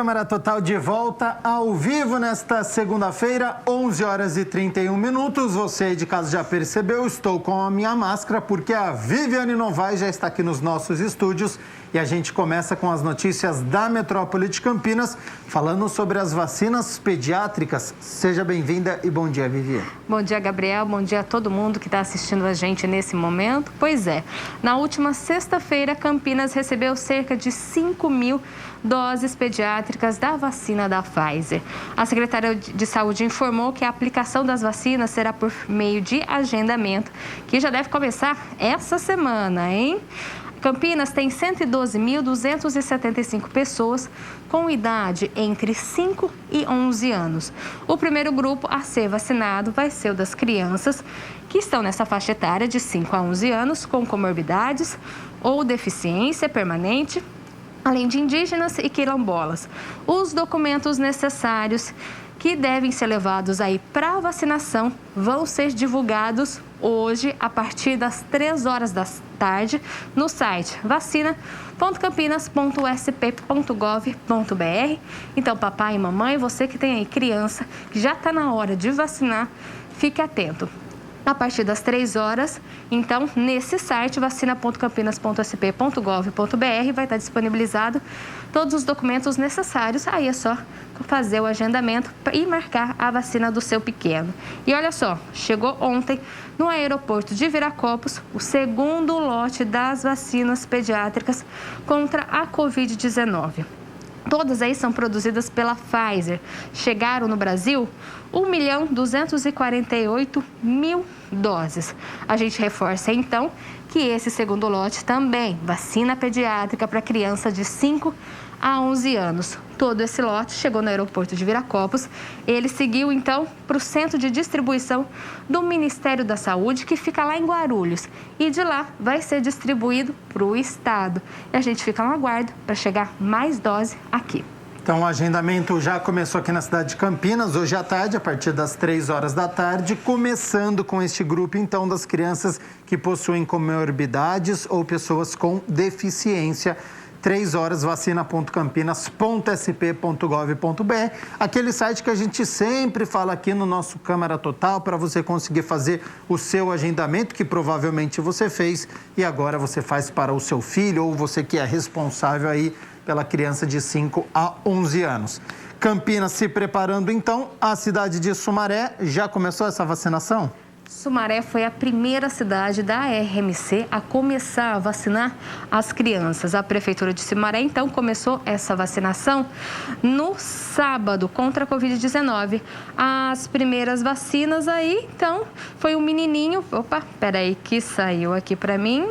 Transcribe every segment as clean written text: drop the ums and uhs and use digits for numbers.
Câmara Total de volta ao vivo nesta segunda-feira, 11 horas e 31 minutos. Você aí de casa já percebeu, estou com a minha máscara porque a Viviane Novaes já está aqui nos nossos estúdios e a gente começa com as notícias da Metrópole de Campinas, falando sobre as vacinas pediátricas. Seja bem-vinda e bom dia, Viviane. Bom dia, Gabriel. Bom dia a todo mundo que está assistindo a gente nesse momento. Pois é, na última sexta-feira, Campinas recebeu cerca de 5.000 doses pediátricas da vacina da Pfizer. A Secretaria de Saúde informou que a aplicação das vacinas será por meio de agendamento, que já deve começar essa semana, hein? Campinas tem 112.275 pessoas com idade entre 5 e 11 anos. O primeiro grupo a ser vacinado vai ser o das crianças que estão nessa faixa etária de 5 a 11 anos com comorbidades ou deficiência permanente, além de indígenas e quilombolas. Os documentos necessários que devem ser levados aí para vacinação vão ser divulgados hoje a partir das 3 horas da tarde no site vacina.campinas.sp.gov.br. Então, papai e mamãe, você que tem aí criança que já está na hora de vacinar, fique atento. A partir das 3 horas, então, nesse site, vacina.campinas.sp.gov.br, vai estar disponibilizado todos os documentos necessários. Aí é só fazer o agendamento e marcar a vacina do seu pequeno. E olha só, chegou ontem no aeroporto de Viracopos o segundo lote das vacinas pediátricas contra a Covid-19. Todas aí são produzidas pela Pfizer. Chegaram no Brasil 1.248.000 doses. A gente reforça, então, que esse segundo lote também, vacina pediátrica para criança de 5 a 11 anos. Todo esse lote chegou no aeroporto de Viracopos. Ele seguiu, então, para o centro de distribuição do Ministério da Saúde, que fica lá em Guarulhos. E de lá vai ser distribuído para o estado. E a gente fica no aguardo para chegar mais dose aqui. Então, o agendamento já começou aqui na cidade de Campinas, hoje à tarde, a partir das 3 horas da tarde, começando com este grupo, então, das crianças que possuem comorbidades ou pessoas com deficiência. 3 horas, vacina.campinas.sp.gov.br, aquele site que a gente sempre fala aqui no nosso Câmara Total para você conseguir fazer o seu agendamento, que provavelmente você fez e agora você faz para o seu filho ou você que é responsável aí pela criança de 5 a 11 anos. Campinas se preparando então, a cidade de Sumaré já começou essa vacinação? Sumaré foi a primeira cidade da RMC a começar a vacinar as crianças. A Prefeitura de Sumaré, então, começou essa vacinação no sábado contra a Covid-19. As primeiras vacinas aí, então, foi um menininho... Opa, peraí, que saiu aqui para mim...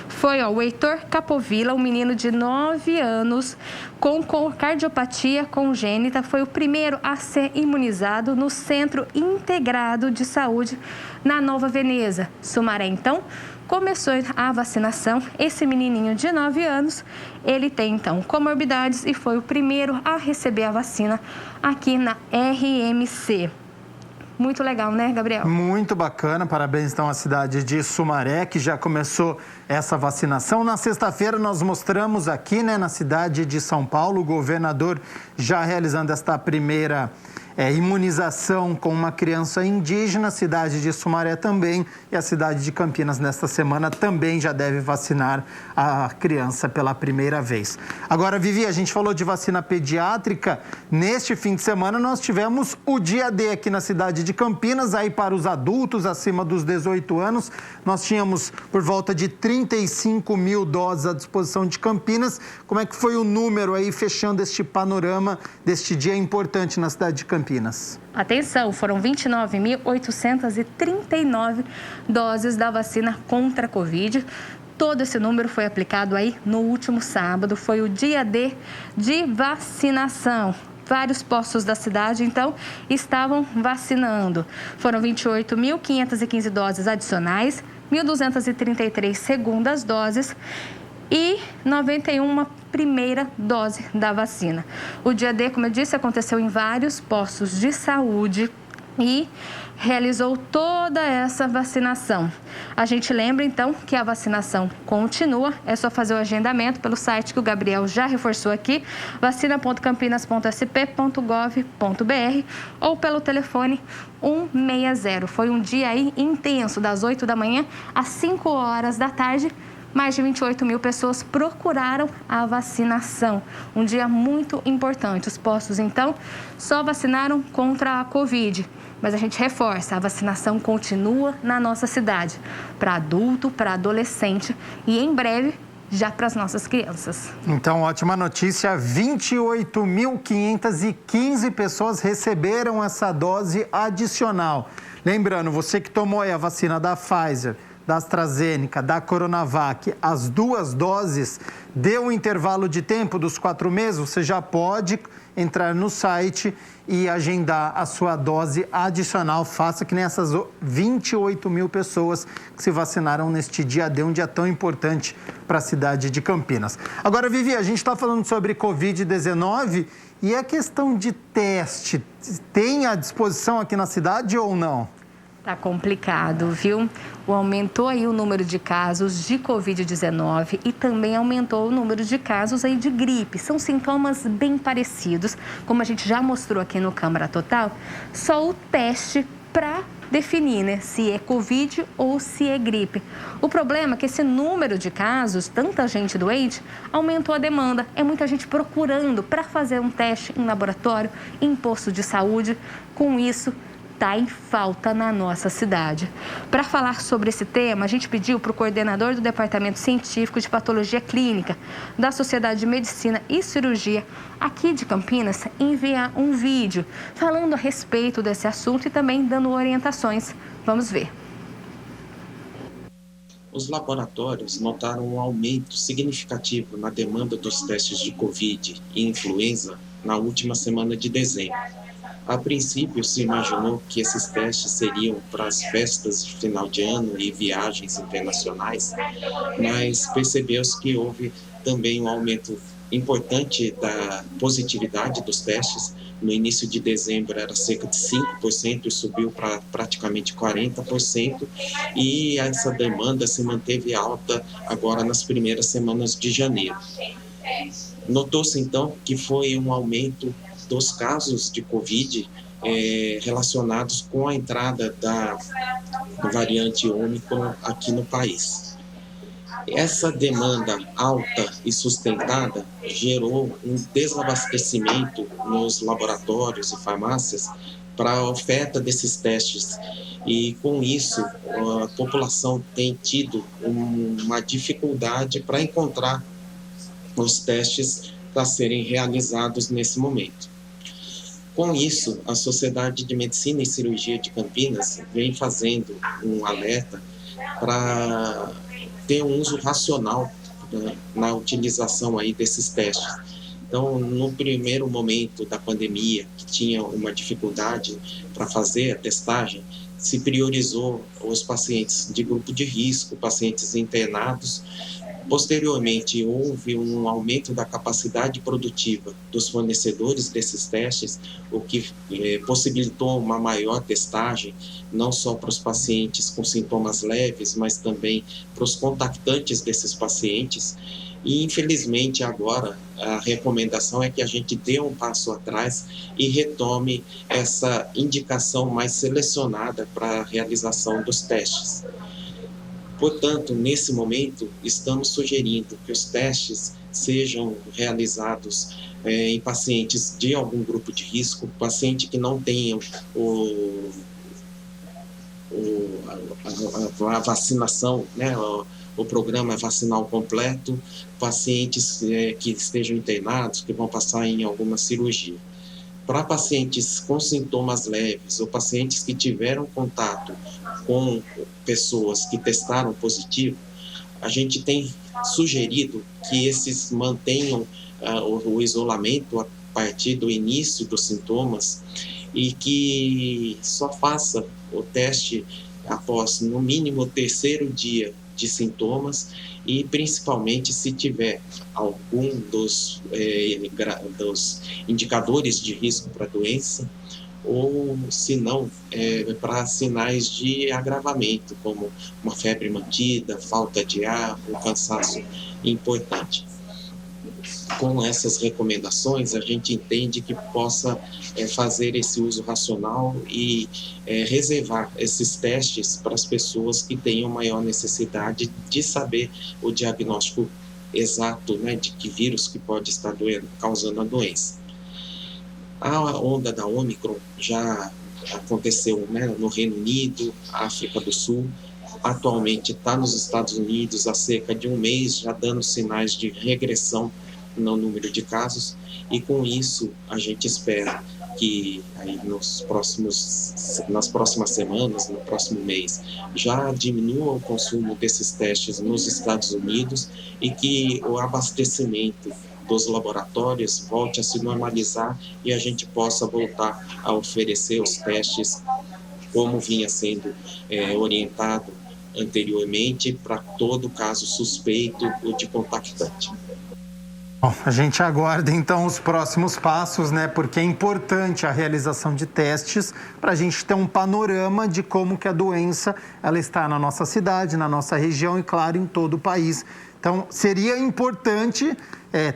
Foi o Heitor Capovilla, um menino de 9 anos com cardiopatia congênita. Foi o primeiro a ser imunizado no Centro Integrado de Saúde na Nova Veneza. Sumaré, então, começou a vacinação. Esse menininho de 9 anos, ele tem, então, comorbidades e foi o primeiro a receber a vacina aqui na RMC. Muito legal, né, Gabriel? Muito bacana. Parabéns, então, à cidade de Sumaré, que já começou essa vacinação. Na sexta-feira, nós mostramos aqui, né, na cidade de São Paulo, o governador já realizando esta primeira imunização com uma criança indígena. A cidade de Sumaré também e a cidade de Campinas, nesta semana, também já deve vacinar a criança pela primeira vez. Agora, Vivi, a gente falou de vacina pediátrica. Neste fim de semana, nós tivemos o dia D aqui na cidade de Campinas, aí para os adultos acima dos 18 anos. Nós tínhamos por volta de 35.000 doses à disposição de Campinas. Como é que foi o número aí, fechando este panorama deste dia importante na cidade de Campinas? Atenção, foram 29.839 doses da vacina contra a Covid. Todo esse número foi aplicado aí no último sábado, foi o dia D de vacinação. Vários postos da cidade, então, estavam vacinando. Foram 28.515 doses adicionais, 1.233 segundas doses e 91 primeira dose da vacina. O dia D, como eu disse, aconteceu em vários postos de saúde e realizou toda essa vacinação. A gente lembra, então, que a vacinação continua. É só fazer o agendamento pelo site que o Gabriel já reforçou aqui, vacina.campinas.sp.gov.br ou pelo telefone 160. Foi um dia aí intenso, das 8 da manhã às 5 horas da tarde. Mais de 28 mil pessoas procuraram a vacinação. Um dia muito importante. Os postos, então, só vacinaram contra a Covid. Mas a gente reforça, a vacinação continua na nossa cidade. Para adulto, para adolescente e, em breve, já para as nossas crianças. Então, ótima notícia, 28.515 pessoas receberam essa dose adicional. Lembrando, você que tomou aí a vacina da Pfizer, da AstraZeneca, da Coronavac, as 2 doses, deu um intervalo de tempo dos 4 meses, você já pode entrar no site e agendar a sua dose adicional. Faça que nem essas 28 mil pessoas que se vacinaram neste dia D, um dia tão importante para a cidade de Campinas. Agora, Vivi, a gente está falando sobre Covid-19 e a questão de teste, tem à disposição aqui na cidade ou não? Tá complicado, viu? Aumentou aí o número de casos de Covid-19 e também aumentou o número de casos aí de gripe. São sintomas bem parecidos, como a gente já mostrou aqui no Câmara Total, só o teste para definir, né, se é Covid ou se é gripe. O problema é que esse número de casos, tanta gente doente, aumentou a demanda. É muita gente procurando para fazer um teste em laboratório, em posto de saúde. Com isso, está em falta na nossa cidade. Para falar sobre esse tema, a gente pediu para o coordenador do Departamento Científico de Patologia Clínica da Sociedade de Medicina e Cirurgia aqui de Campinas enviar um vídeo falando a respeito desse assunto e também dando orientações. Vamos ver. Os laboratórios notaram um aumento significativo na demanda dos testes de Covid e influenza na última semana de dezembro. A princípio, se imaginou que esses testes seriam para as festas de final de ano e viagens internacionais, mas percebeu-se que houve também um aumento importante da positividade dos testes. No início de dezembro era cerca de 5% e subiu para praticamente 40%, e essa demanda se manteve alta agora nas primeiras semanas de janeiro. Notou-se então que foi um aumento dos casos de Covid relacionados com a entrada da variante Ômicron aqui no país. Essa demanda alta e sustentada gerou um desabastecimento nos laboratórios e farmácias para a oferta desses testes, e com isso a população tem tido uma dificuldade para encontrar os testes para serem realizados nesse momento. Com isso, a Sociedade de Medicina e Cirurgia de Campinas vem fazendo um alerta para ter um uso racional, né, na utilização aí desses testes. Então, no primeiro momento da pandemia, que tinha uma dificuldade para fazer a testagem, se priorizou os pacientes de grupo de risco, pacientes internados. Posteriormente, houve um aumento da capacidade produtiva dos fornecedores desses testes, o que possibilitou uma maior testagem, não só para os pacientes com sintomas leves, mas também para os contactantes desses pacientes. E, infelizmente, agora a recomendação é que a gente dê um passo atrás e retome essa indicação mais selecionada para a realização dos testes. Portanto, nesse momento, estamos sugerindo que os testes sejam realizados em pacientes de algum grupo de risco, paciente que não tenham a vacinação, né, o programa vacinal completo, pacientes que estejam internados, que vão passar em alguma cirurgia. Para pacientes com sintomas leves ou pacientes que tiveram contato com pessoas que testaram positivo, a gente tem sugerido que esses mantenham o isolamento a partir do início dos sintomas e que só faça o teste após, no mínimo, o 3º dia de sintomas, e principalmente se tiver algum dos indicadores de risco para a doença, ou, se não, para sinais de agravamento, como uma febre mantida, falta de ar, um cansaço importante. Com essas recomendações, a gente entende que possa fazer esse uso racional e reservar esses testes para as pessoas que tenham maior necessidade de saber o diagnóstico exato, né, de que vírus que pode estar causando a doença. A onda da Ômicron já aconteceu, né, no Reino Unido, África do Sul, atualmente está nos Estados Unidos há cerca de um mês, já dando sinais de regressão no número de casos, e com isso a gente espera que aí nas próximas semanas, no próximo mês, já diminua o consumo desses testes nos Estados Unidos e que o abastecimento dos laboratórios volte a se normalizar e a gente possa voltar a oferecer os testes como vinha sendo orientado anteriormente para todo caso suspeito ou de contactante. Bom, a gente aguarda então os próximos passos, né? Porque é importante a realização de testes para a gente ter um panorama de como que a doença ela está na nossa cidade, na nossa região e, claro, em todo o país. Então, seria importante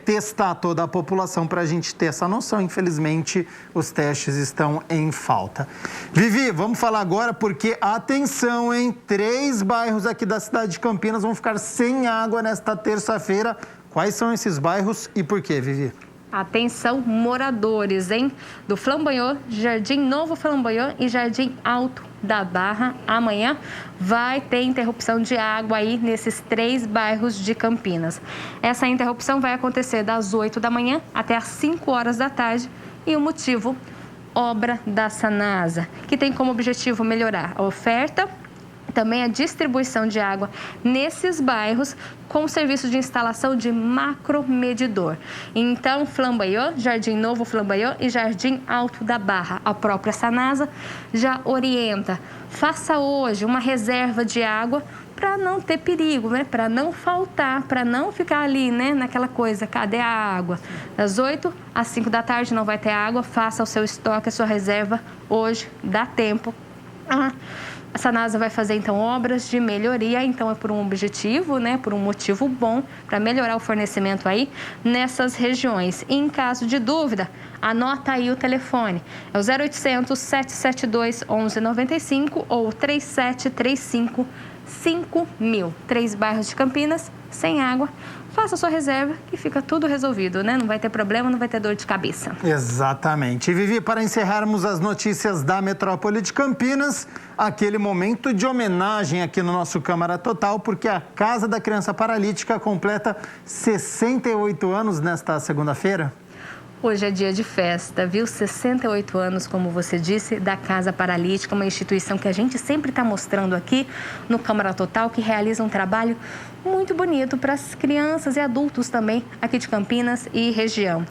testar toda a população para a gente ter essa noção. Infelizmente, os testes estão em falta. Vivi, vamos falar agora porque, atenção, hein? 3 bairros aqui da cidade de Campinas vão ficar sem água nesta terça-feira. Quais são esses bairros e por quê, Vivi? Atenção, moradores, hein? Do Flamboyant, Jardim Novo Flamboyant e Jardim Alto da Barra. Amanhã vai ter interrupção de água aí nesses 3 bairros de Campinas. Essa interrupção vai acontecer das 8 da manhã até as 5 horas da tarde e o motivo, obra da Sanasa, que tem como objetivo melhorar a oferta, também a distribuição de água nesses bairros com serviço de instalação de macromedidor. Então, Flamboyant, Jardim Novo Flamboyant e Jardim Alto da Barra. A própria Sanasa já orienta, faça hoje uma reserva de água para não ter perigo, né? Para não faltar, para não ficar ali, né? Naquela coisa, cadê a água? Das 8 às 5 da tarde não vai ter água, faça o seu estoque, a sua reserva hoje, dá tempo. A Sanasa vai fazer, então, obras de melhoria, então é por um objetivo, né, por um motivo bom, para melhorar o fornecimento aí nessas regiões. E em caso de dúvida, anota aí o telefone, é o 0800 772 1195 ou 3735 5000. 3 bairros de Campinas, sem água. Faça a sua reserva que fica tudo resolvido, né? Não vai ter problema, não vai ter dor de cabeça. Exatamente. E, Vivi, para encerrarmos as notícias da metrópole de Campinas, aquele momento de homenagem aqui no nosso Câmara Total, porque a Casa da Criança Paralítica completa 68 anos nesta segunda-feira. Hoje é dia de festa, viu? 68 anos, como você disse, da Casa Paralítica, uma instituição que a gente sempre está mostrando aqui no Câmara Total, que realiza um trabalho muito bonito para as crianças e adultos também aqui de Campinas e região.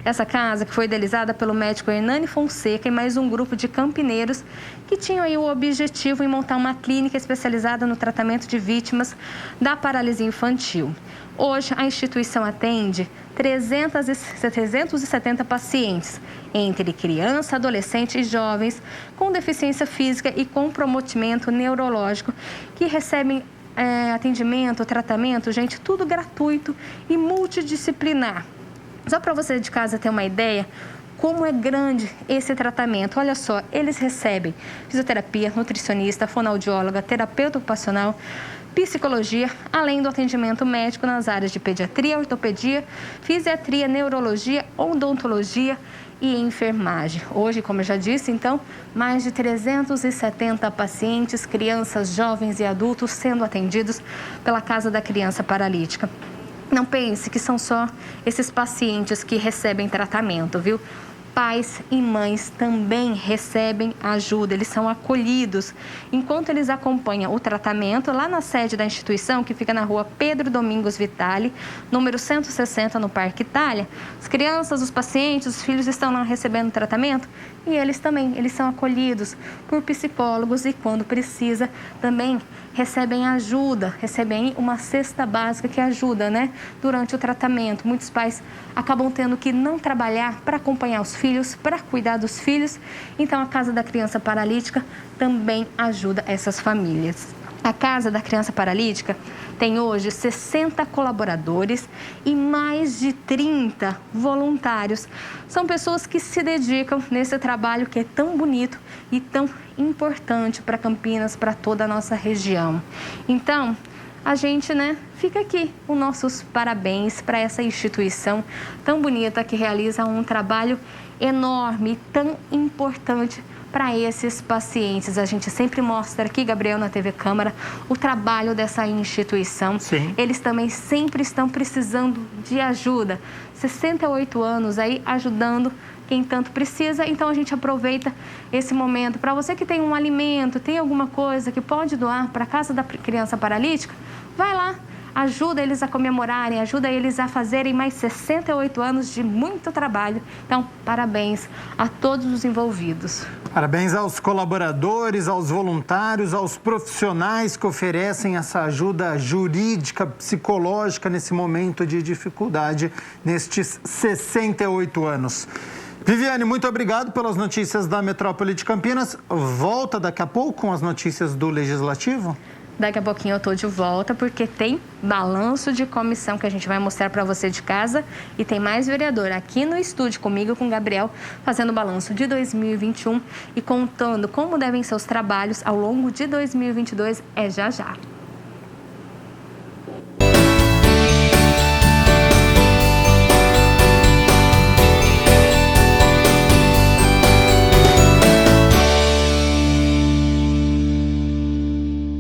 Essa casa que foi idealizada pelo médico Hernani Fonseca e mais um grupo de campineiros que tinham aí o objetivo em montar uma clínica especializada no tratamento de vítimas da paralisia infantil. Hoje, a instituição atende 370 pacientes, entre criança, adolescente e jovens com deficiência física e comprometimento neurológico, que recebem atendimento, tratamento, gente, tudo gratuito e multidisciplinar. Só para você de casa ter uma ideia, como é grande esse tratamento. Olha só, eles recebem fisioterapia, nutricionista, fonoaudióloga, terapeuta ocupacional, psicologia, além do atendimento médico nas áreas de pediatria, ortopedia, fisiatria, neurologia, odontologia e enfermagem. Hoje, como eu já disse, então, mais de 370 pacientes, crianças, jovens e adultos sendo atendidos pela Casa da Criança Paralítica. Não pense que são só esses pacientes que recebem tratamento, viu? Pais e mães também recebem ajuda, eles são acolhidos enquanto eles acompanham o tratamento lá na sede da instituição, que fica na rua Pedro Domingos Vitale, número 160, no Parque Itália. As crianças, os pacientes, os filhos estão lá recebendo tratamento e eles também, eles são acolhidos por psicólogos e, quando precisa, também recebem ajuda, recebem uma cesta básica que ajuda, né, durante o tratamento. Muitos pais acabam tendo que não trabalhar para acompanhar os filhos, para cuidar dos filhos. Então, a Casa da Criança Paralítica também ajuda essas famílias. A Casa da Criança Paralítica tem hoje 60 colaboradores e mais de 30 voluntários. São pessoas que se dedicam nesse trabalho que é tão bonito e tão importante para Campinas, para toda a nossa região. Então, a gente, fica aqui os nossos parabéns para essa instituição tão bonita que realiza um trabalho enorme e tão importante para esses pacientes. A gente sempre mostra aqui, Gabriel, na TV Câmara, o trabalho dessa instituição. Sim. Eles também sempre estão precisando de ajuda. 68 anos aí ajudando quem tanto precisa. Então, a gente aproveita esse momento. Para você que tem um alimento, tem alguma coisa que pode doar para a Casa da Criança Paralítica, vai lá. Ajuda eles a comemorarem, ajuda eles a fazerem mais 68 anos de muito trabalho. Então, parabéns a todos os envolvidos. Parabéns aos colaboradores, aos voluntários, aos profissionais que oferecem essa ajuda jurídica, psicológica nesse momento de dificuldade, nestes 68 anos. Viviane, muito obrigado pelas notícias da Metrópole de Campinas. Volta daqui a pouco com as notícias do Legislativo? Daqui a pouquinho eu estou de volta, porque tem balanço de comissão que a gente vai mostrar para você de casa e tem mais vereador aqui no estúdio comigo, com o Gabriel, fazendo balanço de 2021 e contando como devem ser os trabalhos ao longo de 2022. É já já.